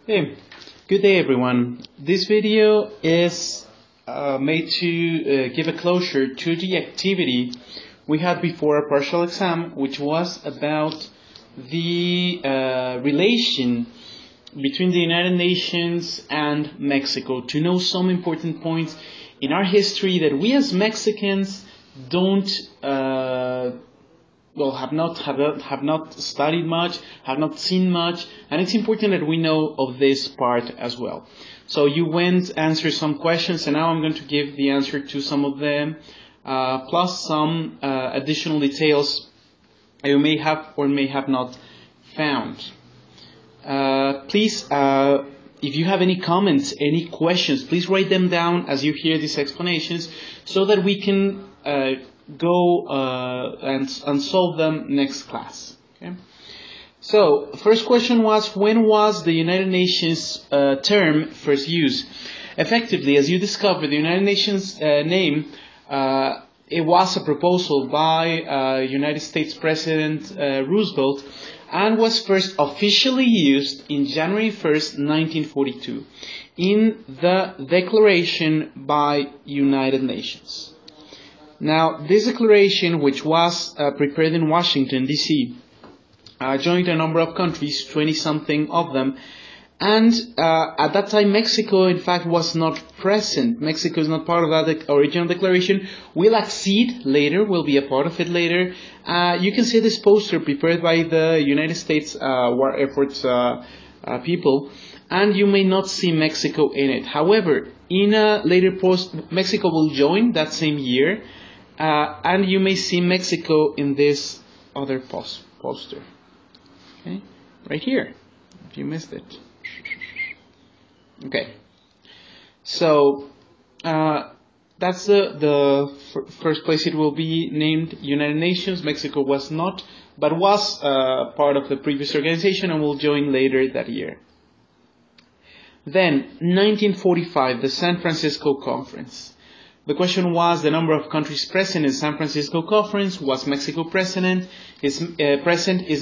Hey, good day everyone. This video is made to give a closure to the activity we had before our partial exam, which was about the relation between the United Nations and Mexico, to know some important points in our history that we as Mexicans don't have not studied much, have not seen much, and it's important that we know of this part as well. So you went answer some questions, and now I'm going to give the answer to some of them, plus some additional details you may have or may have not found. Please, if you have any comments, any questions, please write them down as you hear these explanations, so that we can go and solve them next class. Okay. So, first question was, when was the United Nations term first used? Effectively, as you discovered, the United Nations name, it was a proposal by United States President Roosevelt, and was first officially used in January 1st, 1942, in the Declaration by United Nations. Now, this declaration, which was prepared in Washington, D.C., joined a number of countries, 20-something of them, and at that time, Mexico, in fact, was not present. Mexico is not part of that original declaration. Will accede later, will be a part of it later. You can see this poster prepared by the United States War Efforts people, and you may not see Mexico in it. However, in a later post, Mexico will join that same year, and you may see Mexico in this other poster. Okay, right here, if you missed it. Okay, so that's the first place it will be named United Nations. Mexico was not, but was part of the previous organization and will join later that year. Then, 1945, the San Francisco Conference. The question was the number of countries present in San Francisco Conference. Was Mexico present? Is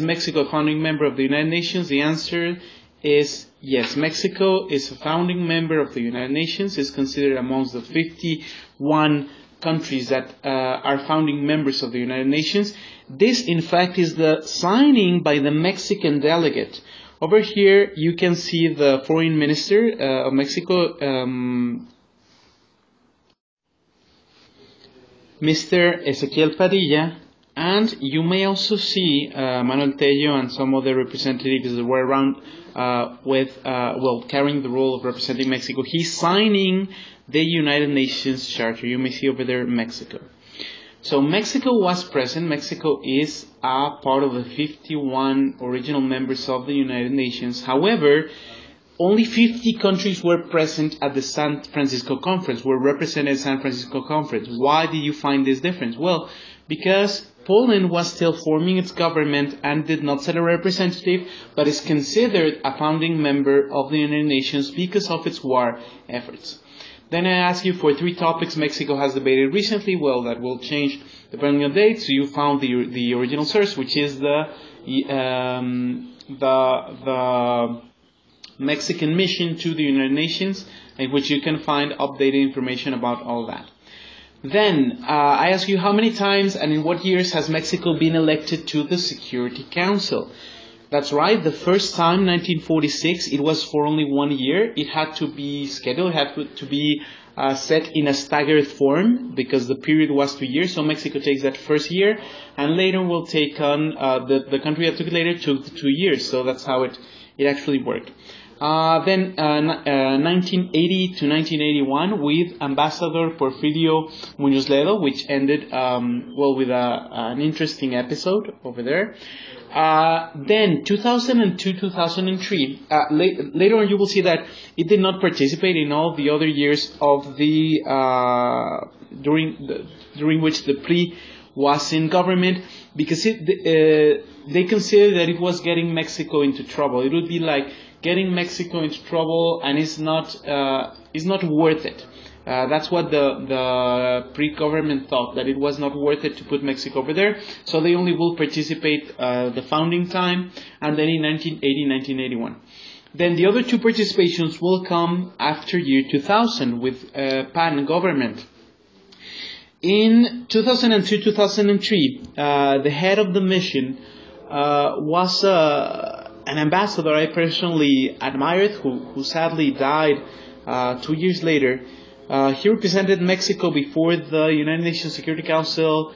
Mexico a founding member of the United Nations? The answer is yes. Mexico is a founding member of the United Nations. It's considered amongst the 51 countries that are founding members of the United Nations. This, in fact, is the signing by the Mexican delegate. Over here, you can see the foreign minister of Mexico, Mr. Ezequiel Padilla, and you may also see Manuel Tello and some other representatives that were around carrying the role of representing Mexico. He's signing the United Nations Charter. You may see over there Mexico. So Mexico was present. Mexico is a part of the 51 original members of the United Nations. However, only 50 countries were present at the San Francisco Conference, were represented at San Francisco Conference. Why did you find this difference? Well, because Poland was still forming its government and did not send a representative, but is considered a founding member of the United Nations because of its war efforts. Then I ask you for 3 topics Mexico has debated recently. Well, that will change depending on date. So you found the original source, which is the Mexican mission to the United Nations, in which you can find updated information about all that. Then, I ask you how many times and in what years has Mexico been elected to the Security Council? That's right, the first time, 1946, it was for only 1 year. It had to be scheduled, it had to be set in a staggered form, because the period was 2 years. So Mexico takes that first year, and later will take on, the country that took it later took 2 years. So that's how it actually worked. Then 1980 to 1981 with Ambassador Porfirio Muñoz Ledo, which ended with an interesting episode over there. Then 2002, 2003. Later on, you will see that it did not participate in all the other years of the during which the PRI was in government, because they considered that it was getting Mexico into trouble. It would be like getting Mexico into trouble, and it's not worth it. That's what the pre-government thought, that it was not worth it to put Mexico over there. So they only will participate the founding time, and then in 1980, 1981. Then the other two participations will come after year 2000 with PAN government. In 2002-2003, the head of the mission was an ambassador I personally admired, who sadly died 2 years later. He represented Mexico before the United Nations Security Council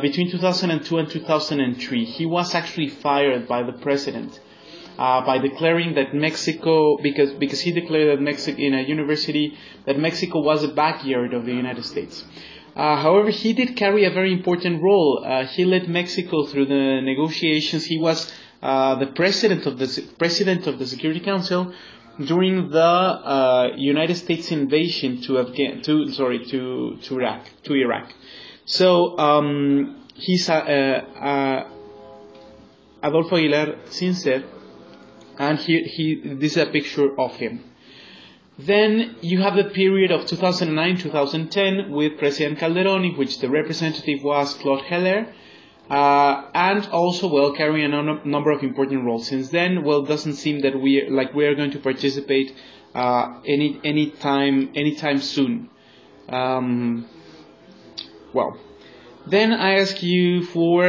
between 2002 and 2003. He was actually fired by the president by declaring that Mexico, because he declared that Mexico in a university that Mexico was a backyard of the United States. However, he did carry a very important role. He led Mexico through the negotiations. He was the president of the Security Council during the United States invasion to Iraq. So he's Adolfo Aguilar Sincer, and this is a picture of him. Then you have the period of 2009-2010 with President Calderón, in which the representative was Claude Heller, and also, carrying a number of important roles. Since then, it doesn't seem that we are going to participate anytime soon. Then I ask you for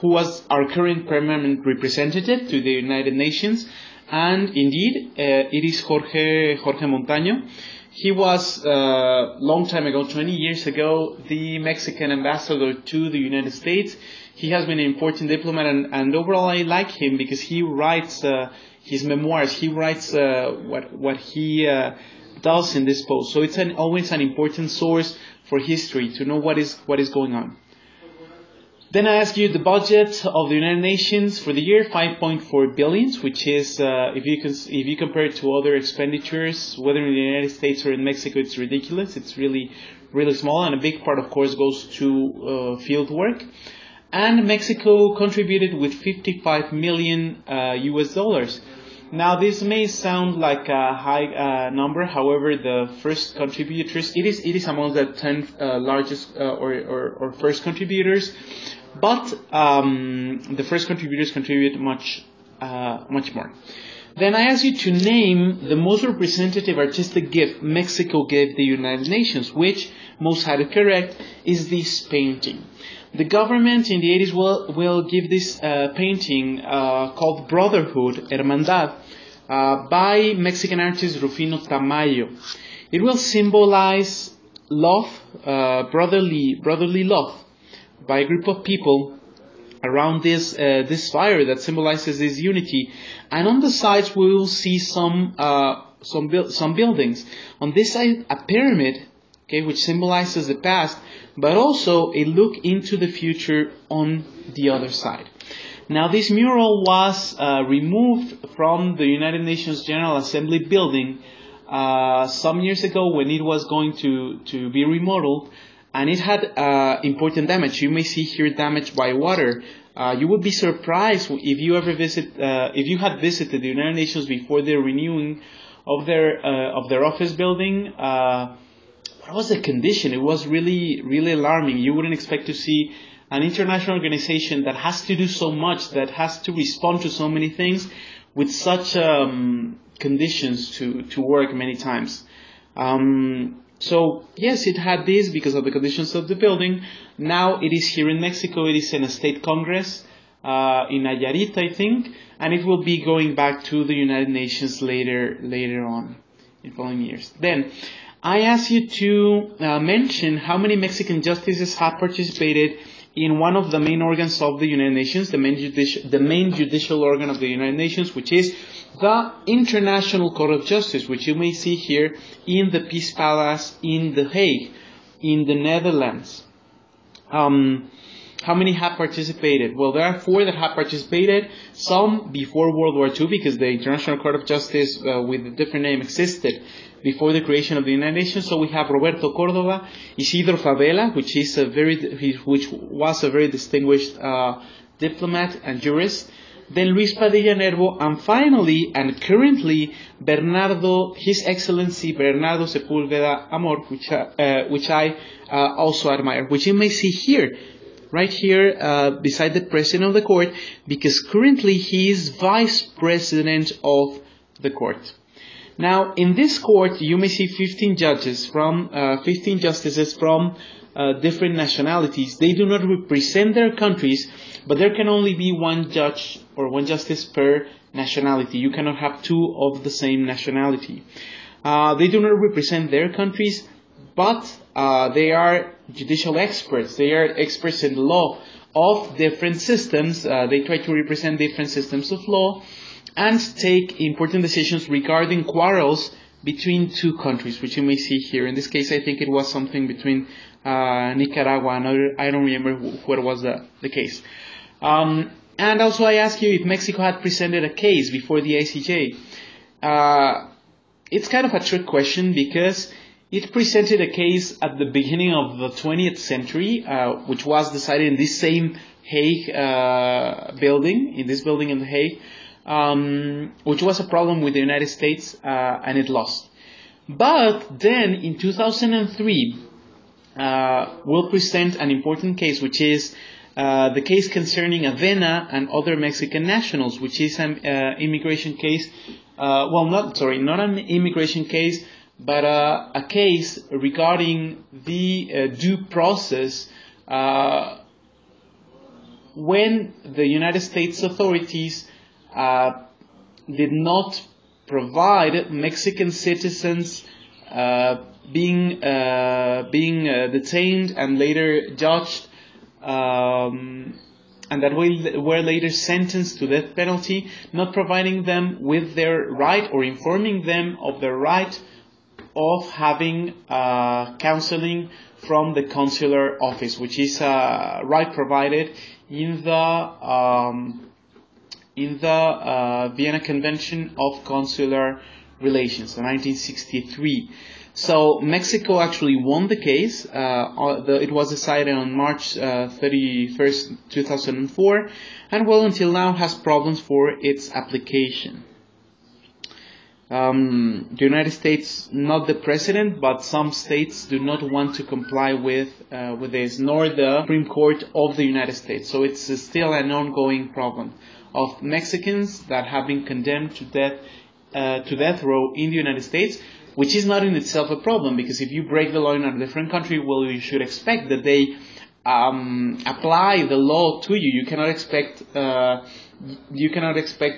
who was our current permanent representative to the United Nations. And indeed, it is Jorge Montaño. He was, long time ago, 20 years ago, the Mexican ambassador to the United States. He has been an important diplomat, and overall I like him because he writes his memoirs. He writes what he does in this post. So it's always an important source for history to know what is going on. Then I ask you the budget of the United Nations for the year, 5.4 billion, which is, if you compare it to other expenditures, whether in the United States or in Mexico, it's ridiculous. It's really, really small, and a big part, of course, goes to field work. And Mexico contributed with $55 million US. Now, this may sound like a high number. However, the first contributors, it is among the 10 largest or first contributors. But the first contributors contribute much more. Then I ask you to name the most representative artistic gift Mexico gave the United Nations, which, most had it correct, is this painting. The government in the 80s will give this painting called Brotherhood, Hermandad, by Mexican artist Rufino Tamayo. It will symbolize love, brotherly love, by a group of people around this fire that symbolizes this unity. And on the sides we will see some buildings. On this side, a pyramid, which symbolizes the past, but also a look into the future on the other side. Now, this mural was removed from the United Nations General Assembly building some years ago when it was going to be remodeled. And it had important damage. You may see here damage by water. You would be surprised if you had visited the United Nations before the renewing of their office building. What was the condition? It was really, really alarming. You wouldn't expect to see an international organization that has to do so much, that has to respond to so many things, with such conditions to work many times. So, yes, it had this because of the conditions of the building. Now it is here in Mexico. It is in a state congress in Nayarit, I think. And it will be going back to the United Nations later on in following years. Then, I ask you to mention how many Mexican justices have participated in one of the main organs of the United Nations, the main judicial organ of the United Nations, which is the International Court of Justice, which you may see here in the Peace Palace in The Hague, in the Netherlands. How many have participated? Well, there are 4 that have participated, some before World War II, because the International Court of Justice with a different name existed before the creation of the United Nations. So we have Roberto Córdoba, Isidro Fabela, which was a very distinguished diplomat and jurist, then Luis Padilla Nervo, and finally and currently His Excellency Bernardo Sepúlveda Amor, which I also admire, which you may see here, right here beside the President of the Court, because currently he is Vice President of the court. Now, in this court, you may see 15 judges from 15 justices from different nationalities. They do not represent their countries, but there can only be one judge or one justice per nationality. You cannot have two of the same nationality. They do not represent their countries, but they are judicial experts. They are experts in the law of different systems. They try to represent different systems of law and take important decisions regarding quarrels between two countries, which you may see here. In this case, I think it was something between Nicaragua and I don't remember what was the case. And also I ask you if Mexico had presented a case before the ICJ. It's kind of a trick question because it presented a case at the beginning of the 20th century, which was decided in this same Hague building, in this building in The Hague, which was a problem with the United States, and it lost. But then in 2003, we'll present an important case, which is the case concerning Avena and other Mexican nationals, which is an immigration case. Not an immigration case, but a case regarding the due process when the United States authorities did not provide Mexican citizens being detained and later judged, and that were later sentenced to death penalty, not providing them with their right or informing them of their right of having counseling from the consular office, which is a right provided in the Vienna Convention of Consular Relations, in 1963. So Mexico actually won the case. It was decided on March 31st, 2004, and until now has problems for its application. The United States, not the president, but some states do not want to comply with this, nor the Supreme Court of the United States. So it's still an ongoing problem of Mexicans that have been condemned to death row in the United States, which is not in itself a problem, because if you break the law in a different country, well, you should expect that they apply the law to you. You cannot expect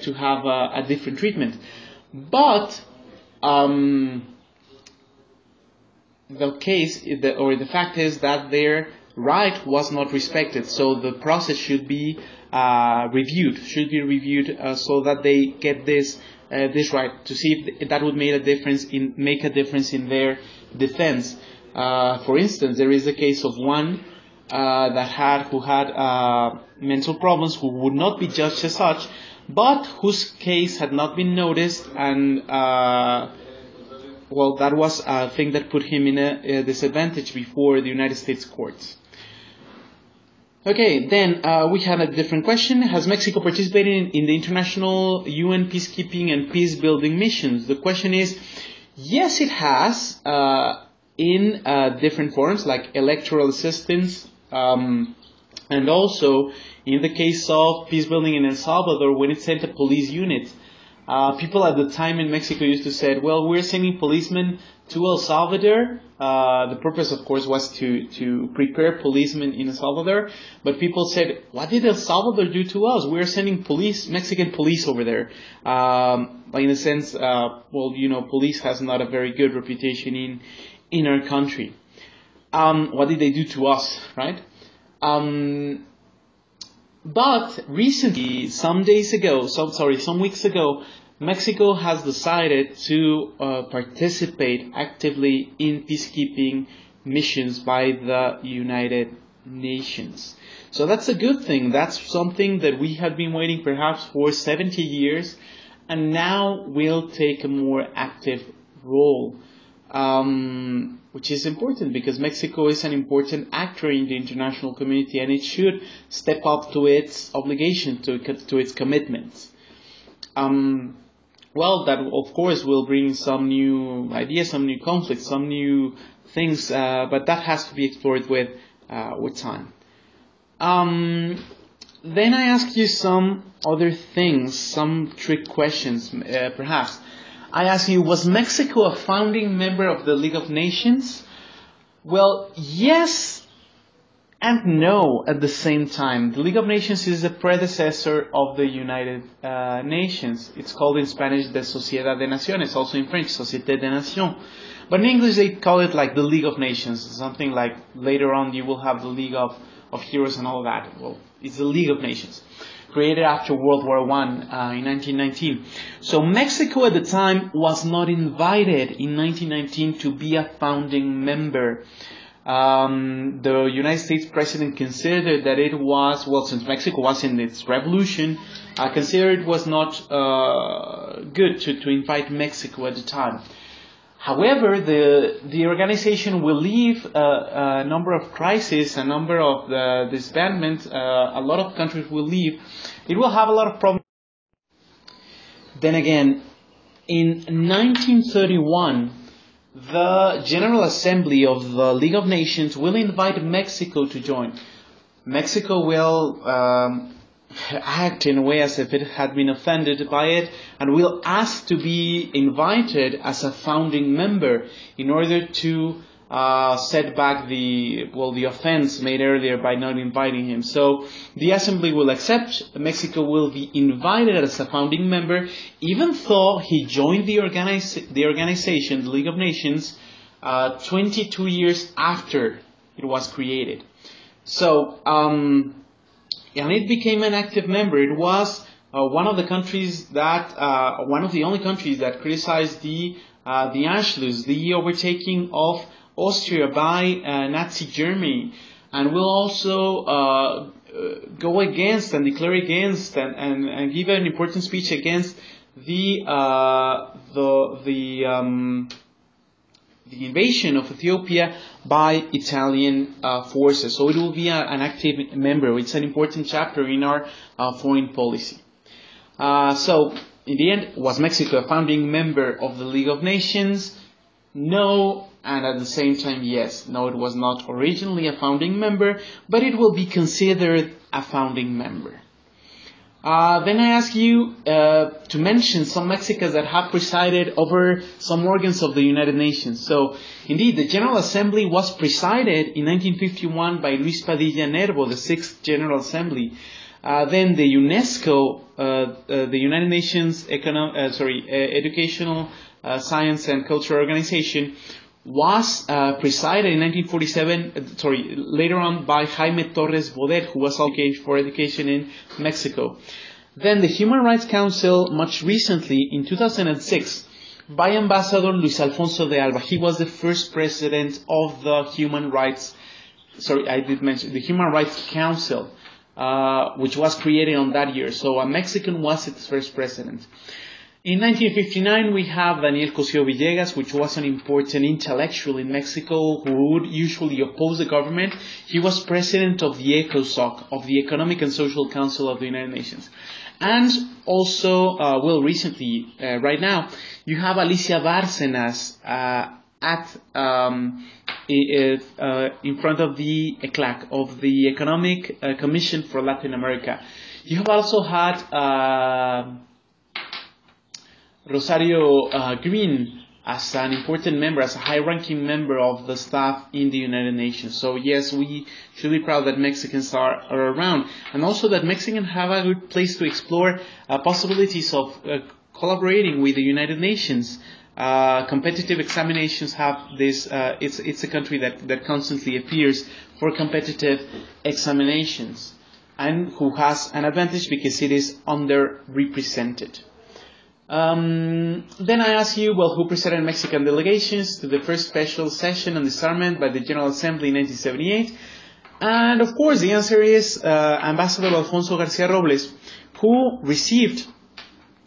to have a different treatment. But the fact is that their right was not respected. So the process should be reviewed, so that they get this right, to see if that would make a difference in their defense. For instance, there is a case of one who had mental problems, who would not be judged as such, but whose case had not been noticed, and that was a thing that put him in a disadvantage before the United States courts. Okay, then we have a different question. Has Mexico participated in the international UN peacekeeping and peacebuilding missions? The question is, yes, it has, in different forms, like electoral assistance, and also in the case of peacebuilding in El Salvador, when it sent a police unit. People at the time in Mexico used to say, well, we're sending policemen to El Salvador. The purpose, of course, was to prepare policemen in El Salvador. But people said, what did El Salvador do to us? We're sending Mexican police over there. In a sense, police has not a very good reputation in our country. What did they do to us, right? But recently, some weeks ago, Mexico has decided to participate actively in peacekeeping missions by the United Nations. So that's a good thing. That's something that we have been waiting perhaps for 70 years, and now will take a more active role. Which is important because Mexico is an important actor in the international community, and it should step up to its obligation, to its commitments. That of course will bring some new ideas, some new conflicts, some new things, but that has to be explored with time. Then I ask you some other things, some trick questions, perhaps. I ask you, was Mexico a founding member of the League of Nations? Well, yes and no at the same time. The League of Nations is the predecessor of the United Nations. It's called in Spanish the Sociedad de Naciones, also in French, Société des Nations. But in English they call it like the League of Nations, something like later on you will have the League of Heroes and all that. Well, it's the League of Nations, created after World War I in 1919. So Mexico at the time was not invited in 1919 to be a founding member. The United States president considered that it was, well, since Mexico was in its revolution, considered it was not good to invite Mexico at the time. However, the organization will leave a number of crises, a number of disbandment. A lot of countries will leave. It will have a lot of problems. Then again, in 1931, the General Assembly of the League of Nations will invite Mexico to join. Mexico will act in a way as if it had been offended by it, and will ask to be invited as a founding member in order to set back the offense made earlier by not inviting him. So the assembly will accept. Mexico will be invited as a founding member, even though he joined the organization, the League of Nations, 22 years after it was created. So, and it became an active member. It was one of the countries that, one of the only countries that criticized the Anschluss, the overtaking of Austria by Nazi Germany, and will also go against and declare against and give an important speech against the invasion of Ethiopia by Italian forces. So it will be an active member. It's an important chapter in our foreign policy. So in the end, was Mexico a founding member of the League of Nations? No, and at the same time, yes. No, it was not originally a founding member, but it will be considered a founding member. Then I ask you to mention some Mexicans that have presided over some organs of the United Nations. So, indeed, the General Assembly was presided in 1951 by Luis Padilla Nervo, the 6th General Assembly. Then the UNESCO, the United Nations Educational, Science and Culture Organization, was presided in 1947, later on by Jaime Torres Bodet, who was also for education in Mexico. Then the Human Rights Council, much recently, in 2006, by Ambassador Luis Alfonso de Alba. He was the first president of the Human Rights Council, which was created on that year. So a Mexican was its first president. In 1959, we have Daniel Cosío Villegas, which was an important intellectual in Mexico who would usually oppose the government. He was president of the ECOSOC, of the Economic and Social Council of the United Nations. And also, recently, right now, you have Alicia Bárcenas in front of the ECLAC, of the Economic Commission for Latin America. You have also had Rosario Green as an important member, as a high-ranking member of the staff in the United Nations. So yes, we should be proud that Mexicans are around, and also that Mexicans have a good place to explore possibilities of collaborating with the United Nations. Competitive examinations have this. It's a country that constantly appears for competitive examinations, and who has an advantage because it is underrepresented. Then I ask you, who presented Mexican delegations to the first special session on disarmament by the General Assembly in 1978? And of course, the answer is Ambassador Alfonso García Robles, who received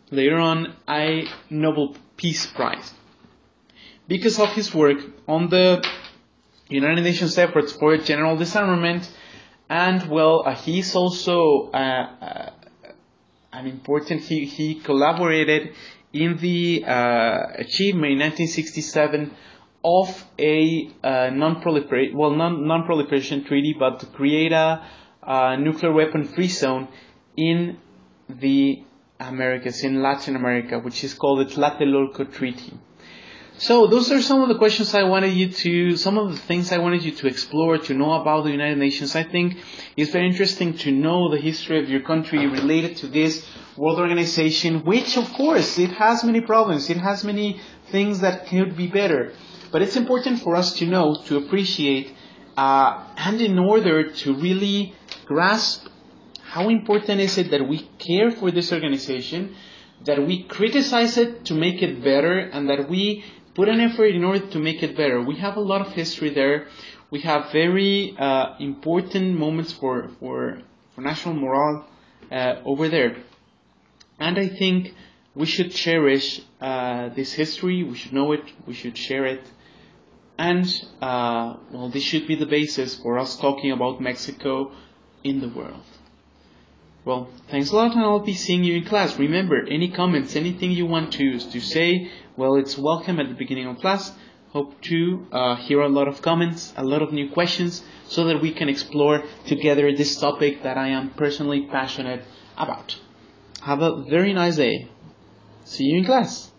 later on a Nobel Peace Prize because of his work on the United Nations efforts for general disarmament. And he's also an important. He collaborated in the achievement in 1967 of a non-proliferation treaty, but to create a nuclear weapon-free zone in the Americas, in Latin America, which is called the Tlatelolco Treaty. So those are some of the questions some of the things I wanted you to explore, to know about the United Nations. I think it's very interesting to know the history of your country related to this world organization, which of course, it has many problems, it has many things that could be better. But it's important for us to know, to appreciate, and in order to really grasp how important is it that we care for this organization, that we criticize it to make it better, and that we put an effort in order to make it better. We have a lot of history there. We have very important moments for national morale over there. And I think we should cherish this history. We should know it. We should share it. And, this should be the basis for us talking about Mexico in the world. Well, thanks a lot, and I'll be seeing you in class. Remember, any comments, anything you want to say, well, it's welcome at the beginning of class. Hope to hear a lot of comments, a lot of new questions, so that we can explore together this topic that I am personally passionate about. Have a very nice day. See you in class.